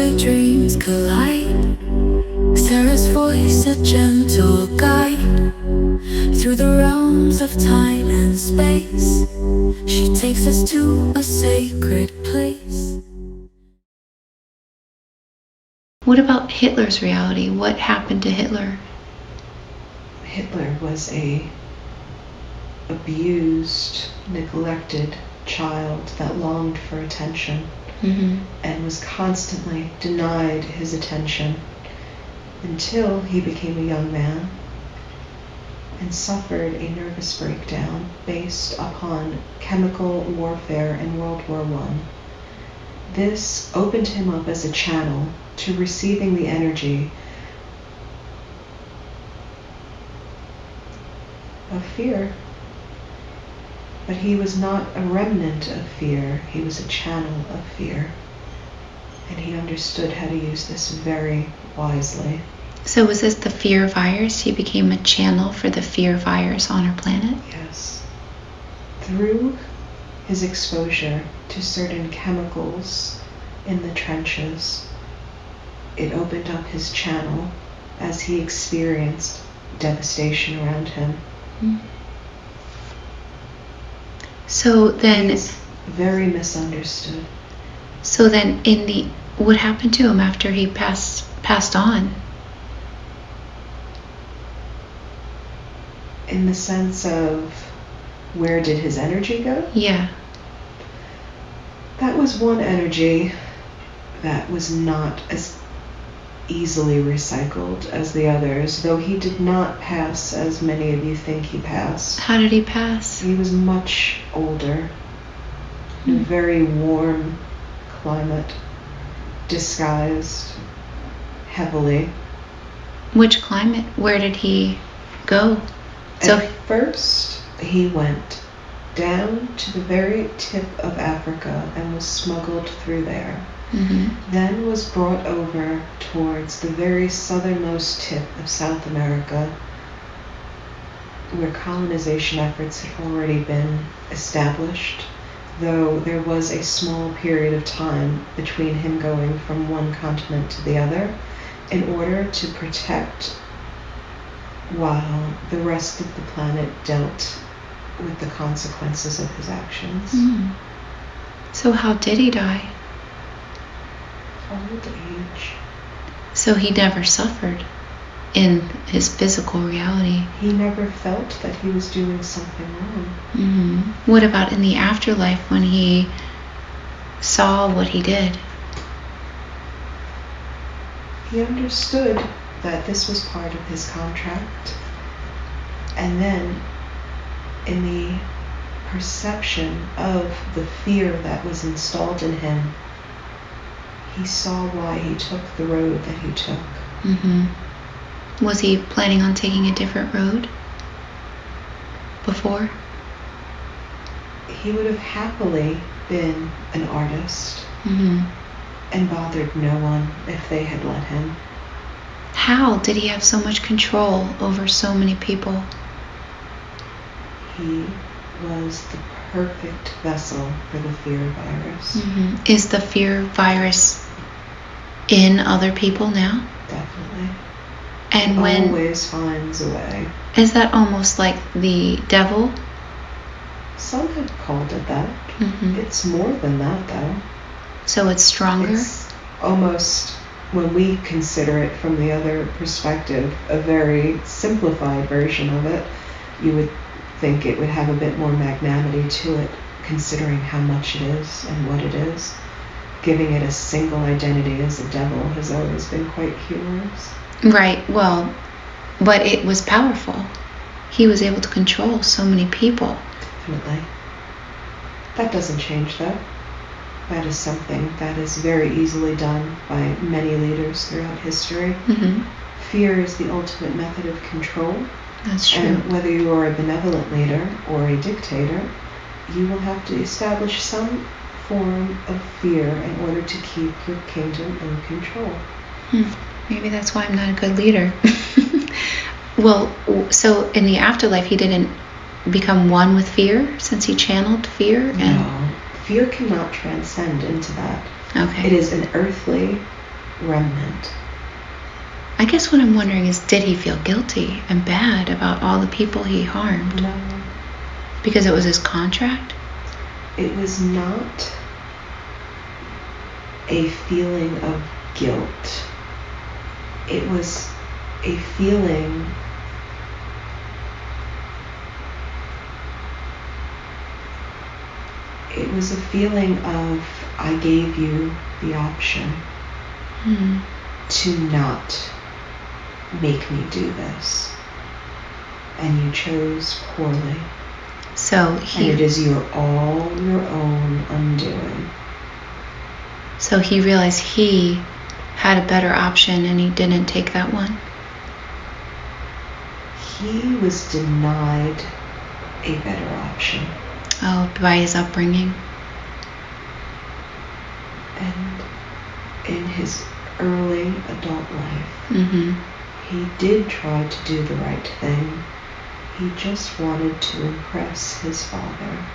where dreams collide. Sarah's voice a gentle guide through the realms of time and space. She takes us to a sacred place. What about Hitler's reality? What happened to Hitler? Hitler was a abused, neglected child that longed for attention and was constantly denied his attention until he became a young man and suffered a nervous breakdown based upon chemical warfare in World War I. This opened him up as a channel to receiving the energy of fear. But he was not a remnant of fear, he was a channel of fear. And he understood how to use this very wisely. So was this the fear virus? He became a channel for the fear virus on our planet? Yes. Through his exposure to certain chemicals in the trenches, it opened up his channel as he experienced devastation around him. So then, He's very misunderstood. So then, what happened to him after he passed on? In the sense of, where did his energy go? Yeah. That was one energy that was not as easily recycled as the others, though he did not pass as many of you think he passed. How did he pass? He was much older, in a very warm climate, disguised heavily. Which climate? Where did he go? So At first, he went down to the very tip of Africa and was smuggled through there. Then was brought over towards the very southernmost tip of South America, where colonization efforts had already been established, though there was a small period of time between him going from one continent to the other in order to protect while the rest of the planet dealt with the consequences of his actions. So how did he die? Old age. So he never suffered in his physical reality. He never felt that he was doing something wrong. What about in the afterlife when he saw what he did? He understood that this was part of his contract. And then in the perception of the fear that was installed in him, he saw why he took the road that he took. Was he planning on taking a different road before? He would have happily been an artist and bothered no one if they had let him. How did he have so much control over so many people? He was the perfect vessel for the fear virus. Is the fear virus in other people now? Definitely. And It always finds a way. Is that almost like the devil? Some have called it that. It's more than that, though. So it's stronger? It's almost, when we consider it from the other perspective, a very simplified version of it. You would think it would have a bit more magnanimity to it, considering how much it is and what it is. Giving it a single identity as a devil has always been quite humorous. Right, well, but it was powerful. He was able to control so many people. Definitely. That doesn't change, though. That is something that is very easily done by many leaders throughout history. Fear is the ultimate method of control. That's true. And whether you are a benevolent leader or a dictator, you will have to establish some form of fear in order to keep your kingdom in control. Maybe that's why I'm not a good leader. Well, so in the afterlife, he didn't become one with fear since he channeled fear? No, fear cannot transcend into that. Okay. It is an earthly remnant. I guess what I'm wondering is, did he feel guilty and bad about all the people he harmed? No. Because it was his contract? It was not a feeling of guilt. It was a feeling of, I gave you the option to not make me do this, and you chose poorly. And it is all your own undoing. So he realized he had a better option and he didn't take that one? He was denied a better option. Oh, by his upbringing? And in his early adult life, he did try to do the right thing. He just wanted to impress his father.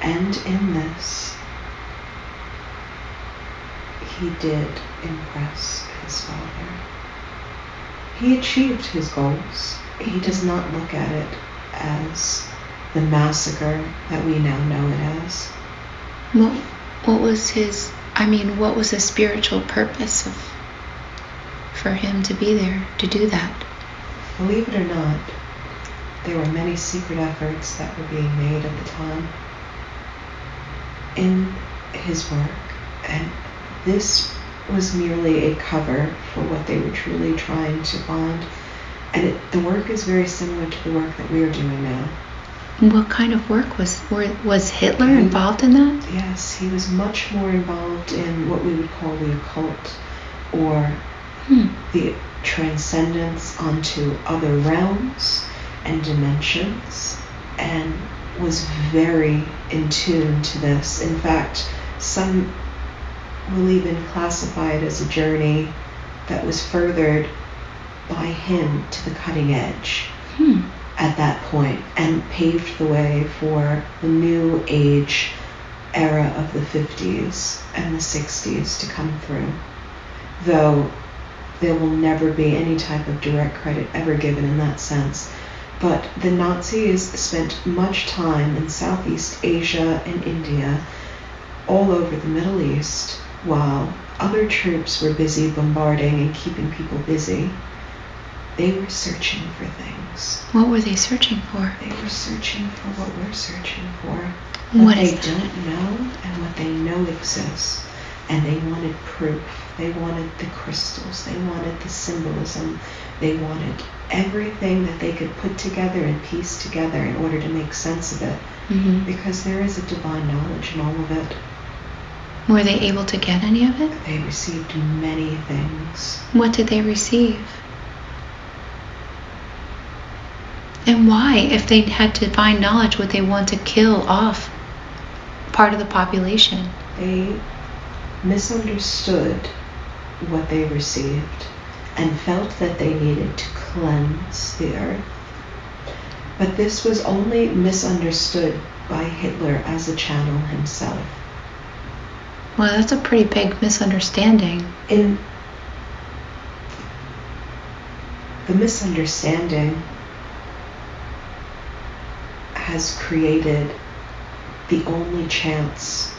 And in this, he did impress his father. He achieved his goals. He does not look at it as the massacre that we now know it as. What was the spiritual purpose for him to be there, to do that? Believe it or not, there were many secret efforts that were being made at the time in his work, and this was merely a cover for what they were truly trying to find. And the work is very similar to the work that we are doing now. What kind of work was Hitler involved in that? Yes, he was much more involved in what we would call the occult, or the transcendence onto other realms and dimensions, and was very in tune to this. In fact, some will even classify it as a journey that was furthered by him to the cutting edge at that point, and paved the way for the new age era of the 50s and the 60s to come through. Though there will never be any type of direct credit ever given in that sense. But the Nazis spent much time in Southeast Asia and India, all over the Middle East, while other troops were busy bombarding and keeping people busy. They were searching for things. What were they searching for? They were searching for what we're searching for. What they is that? don't know and what they know exists. And they wanted proof. They wanted the crystals. They wanted the symbolism. They wanted everything that they could put together and piece together in order to make sense of it. Because there is a divine knowledge in all of it. Were they able to get any of it? They received many things. What did they receive? And why, if they had divine knowledge, would they want to kill off part of the population? They misunderstood what they received and felt that they needed to cleanse the earth. But this was only misunderstood by Hitler as a channel himself. Well, that's a pretty big misunderstanding. In the misunderstanding has created the only chance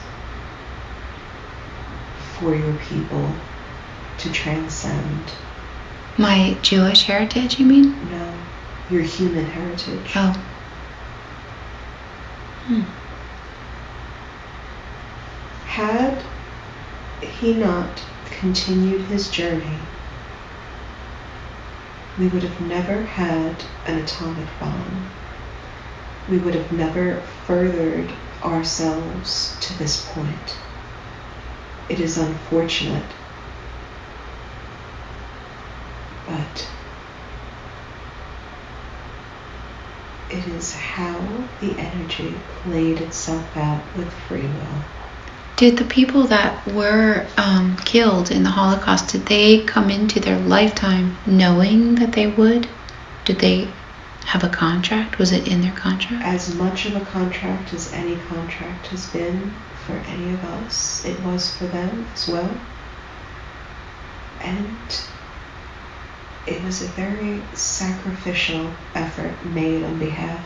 for your people to transcend. My Jewish heritage, you mean? No, your human heritage. Oh. Had he not continued his journey, we would have never had an atomic bomb. We would have never furthered ourselves to this point. It is unfortunate, but it is how the energy played itself out with free will. Did the people that were killed in the Holocaust, did they come into their lifetime knowing that they would? Did they have a contract? Was it in their contract? As much of a contract as any contract has been for any of us, it was for them as well. And it was a very sacrificial effort made on behalf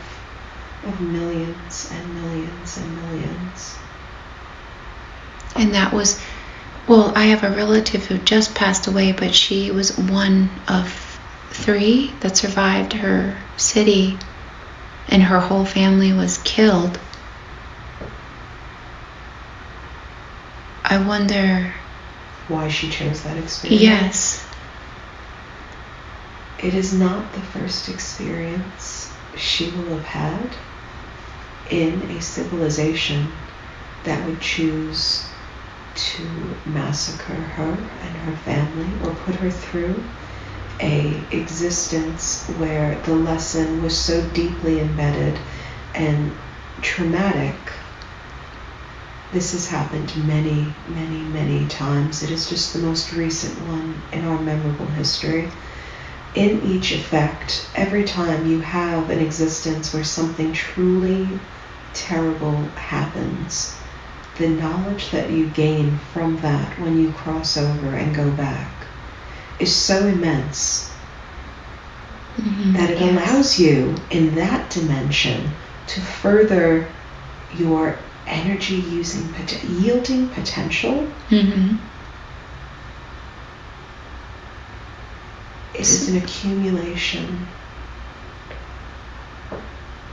of millions and millions and millions. And that was, well, I have a relative who just passed away, but she was one of 3 that survived her city, and her whole family was killed. I wonder why she chose that experience. Yes. It is not the first experience she will have had in a civilization that would choose to massacre her and her family, or put her through a existence where the lesson was so deeply embedded and traumatic. This has happened many, many, many times. It is just the most recent one in our memorable history. In each effect, every time you have an existence where something truly terrible happens, the knowledge that you gain from that when you cross over and go back is so immense that it allows you in that dimension to further your energy yielding potential. It is an accumulation.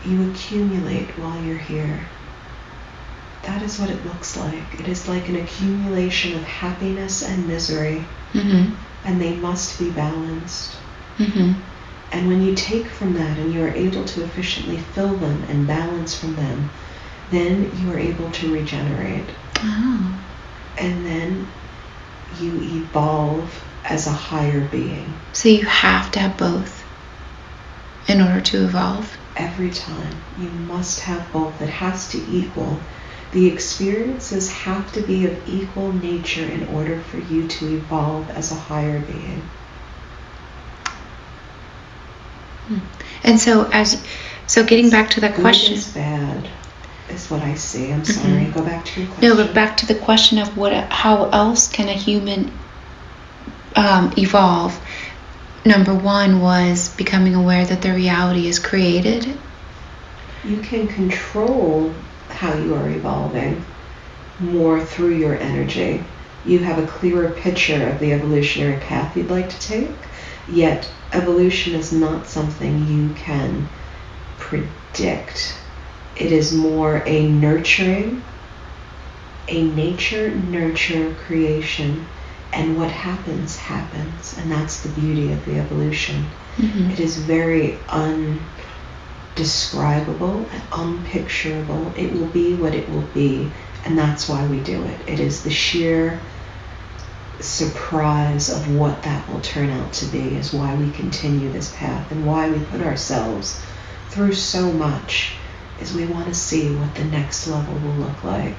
You accumulate while you're here. That is what it looks like. It is like an accumulation of happiness and misery, and they must be balanced. And when you take from that and you are able to efficiently fill them and balance from them, then you are able to regenerate. And then you evolve as a higher being. So you have to have both in order to evolve? Every time. You must have both. It has to equal. The experiences have to be of equal nature in order for you to evolve as a higher being. And so getting back to the question. Good is bad is what I see. I'm sorry. Go back to your question. No, but back to the question of how else can a human evolve? Number 1 was becoming aware that the reality is created. You can control how you are evolving more through your energy. You have a clearer picture of the evolutionary path you'd like to take, yet evolution is not something you can predict. It is more a nurturing, a nature-nurture creation, and what happens, happens, and that's the beauty of the evolution. It is very undescribable and unpicturable. It will be what it will be, and that's why we do it. It is the sheer surprise of what that will turn out to be is why we continue this path, and why we put ourselves through so much, is we want to see what the next level will look like.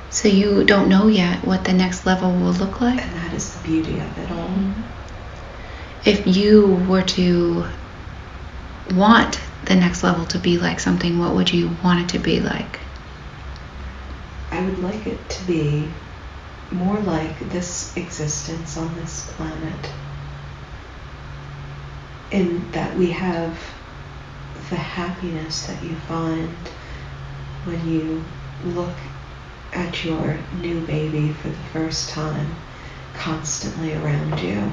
So you don't know yet what the next level will look like? And that is the beauty of it all. If you were to want the next level to be like something, what would you want it to be like? I would like it to be more like this existence on this planet, in that we have the happiness that you find when you look at your new baby for the first time constantly around you,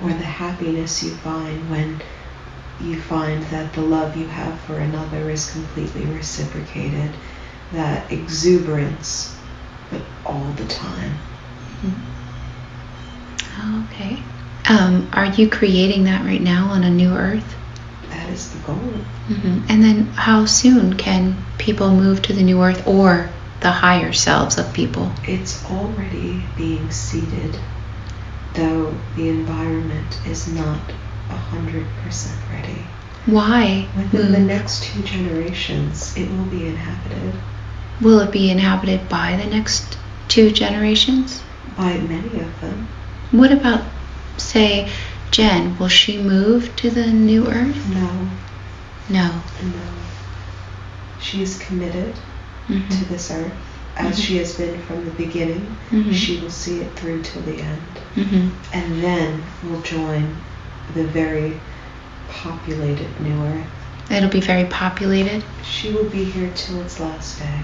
or the happiness you find when you find that the love you have for another is completely reciprocated, that exuberance, but all the time. Okay. Are you creating that right now on a new earth? That is the goal. And then how soon can people move to the new earth, or the higher selves of people? It's already being seeded, though the environment is not 100% ready. Why? Within the next 2 generations, it will be inhabited. Will it be inhabited by the next 2 generations? By many of them. What about, say, Jen? Will she move to the new earth? No. No. She is committed to this earth as she has been from the beginning. She will see it through till the end. And then will join the very populated New Earth. It'll be very populated. She will be here till its last day.